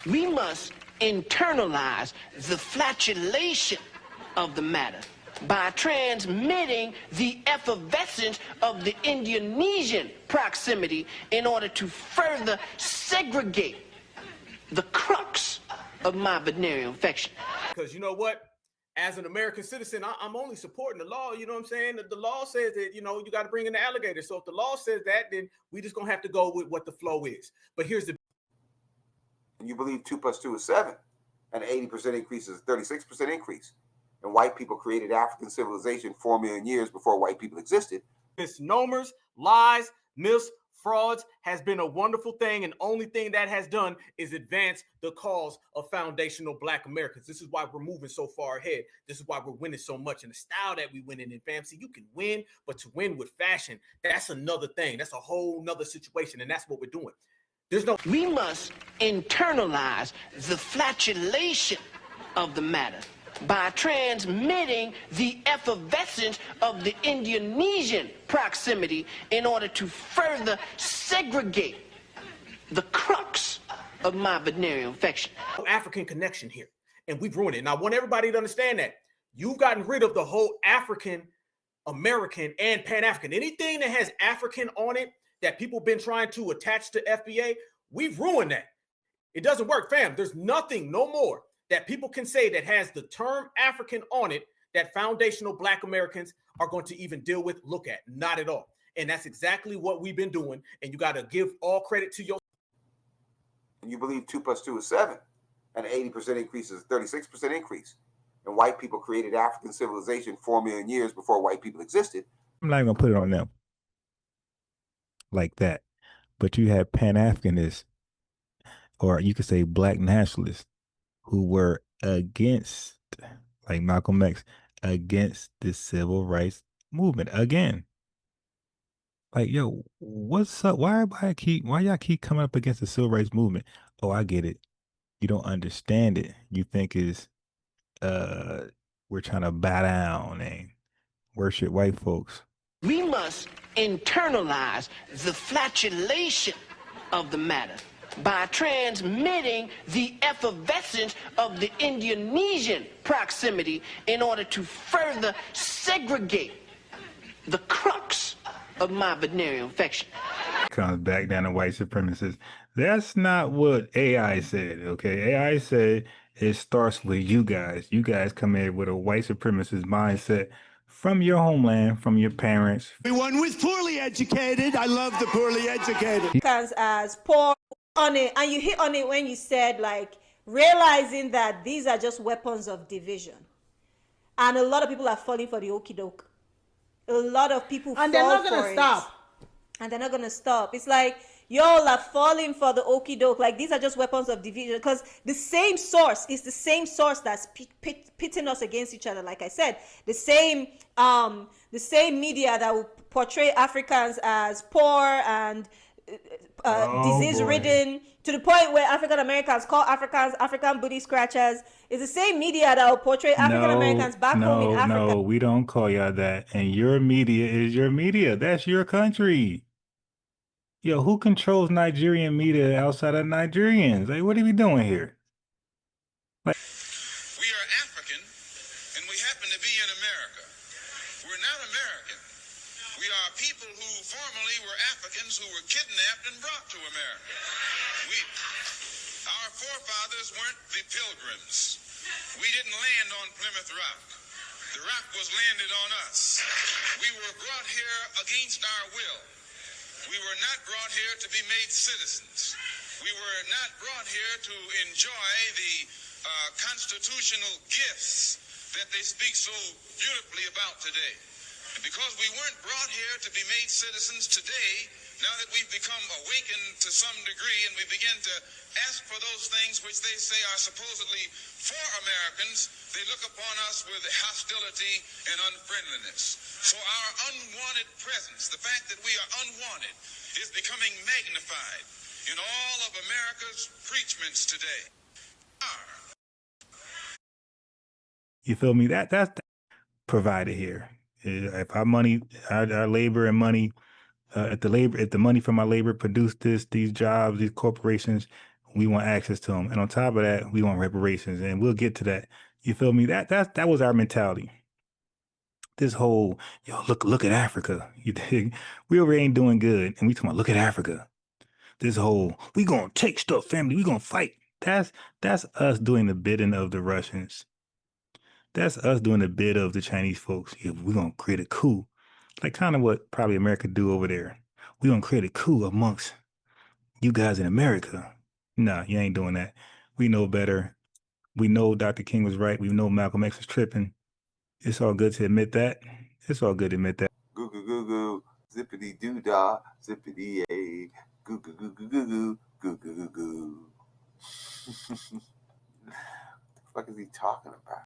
We must internalize the flatulation of the matter by transmitting the effervescence of the Indonesian proximity in order to further segregate the crux of my venereal infection. Because you know what? As an American citizen, I'm only supporting the law. You know what I'm saying? The law says that, you know, you got to bring in the alligator. So if the law says that, then we just going to have to go with what the flow is. But here's the... And you believe 2 plus 2 is 7, and 80% increase is a 36% increase. And white people created African civilization 4 million years before white people existed. Misnomers, lies, myths, frauds has been a wonderful thing, and only thing that has done is advance the cause of foundational Black Americans. This is why we're moving so far ahead. This is why we're winning so much, and the style that we win in FAMC, you can win, but to win with fashion, that's another thing. That's a whole nother situation, and that's what we're doing. We must internalize the flatulation of the matter by transmitting the effervescence of the Indonesian proximity in order to further segregate the crux of my venereal infection. African connection here, and we've ruined it. And I want everybody to understand that. You've gotten rid of the whole African, American, and Pan-African. Anything that has African on it that people been trying to attach to FBA, we've ruined that. It doesn't work, fam. There's nothing, no more, that people can say that has the term African on it that foundational Black Americans are going to even deal with, look at. Not at all. And that's exactly what we've been doing. And you got to give all credit to your... And you believe 2 plus 2 is 7, and 80% increase is a 36% increase. And white people created African civilization 4 million years before white people existed. I'm not even going to put it on them like that. But you had Pan-Africanists, or you could say Black nationalists, who were against, like Malcolm X, against the civil rights movement again. Like, yo, what's up? Why y'all keep coming up against the civil rights movement? Oh, I get it. You don't understand it. You think it's we're trying to bow down and worship white folks. We must internalize the flatulation of the matter by transmitting the effervescence of the Indonesian proximity in order to further segregate the crux of my venereal infection. Comes back down to white supremacists. That's not what AI said, okay? AI said it starts with you guys. You guys come in with a white supremacist mindset from your homeland, from your parents. Everyone was poorly educated. I love the poorly educated. Because as poor on it, and you hit on it when you said, like, realizing that these are just weapons of division. And a lot of people are falling for the okie doke. A lot of people fall for it. And they're not going to stop. And they're not going to stop. It's like, y'all are falling for the okie doke. Like, these are just weapons of division. Because the same source is the same source that's pitting us against each other. Like I said, the same media that will portray Africans as poor and disease-ridden, to the point where African Americans call Africans African booty scratchers. It's the same media that will portray African Americans back home in Africa. No, we don't call y'all that. And your media is your media. That's your country. Yo, who controls Nigerian media outside of Nigerians? Like, what are we doing here? We are African, and we happen to be in America. We're not American. We are people who formerly were Africans who were kidnapped and brought to America. Our forefathers weren't the Pilgrims. We didn't land on Plymouth Rock. The rock was landed on us. We were brought here against our will. We were not brought here to be made citizens. We were not brought here to enjoy the constitutional gifts that they speak so beautifully about today. And because we weren't brought here to be made citizens today, now that we've become awakened to some degree and we begin to ask for those things which they say are supposedly for Americans, they look upon us with hostility and unfriendliness. So our unwanted presence, the fact that we are unwanted, is becoming magnified in all of America's preachments today. You feel me? That's provided here. If our money, our labor and money, if the money from our labor produce these jobs, these corporations, We want access to them. And on top of that, we want reparations. And we'll get to that. You feel me? That was our mentality. This whole, yo, look at Africa. You dig? We already ain't doing good. And we talking about, look at Africa. This whole, we gonna take stuff, family. We gonna fight. That's us doing the bidding of the Russians. That's us doing the bid of the Chinese folks. Yeah, we're gonna create a coup. Like kind of what probably America do over there. We're gonna create a coup amongst you guys in America. Nah, you ain't doing that. We know better. We know Dr. King was right. We know Malcolm X was tripping. It's all good to admit that. It's all good to admit that. Goo goo goo goo, zippity doo dah, zippity a, goo goo goo goo goo goo, goo goo goo goo. What the fuck is he talking about?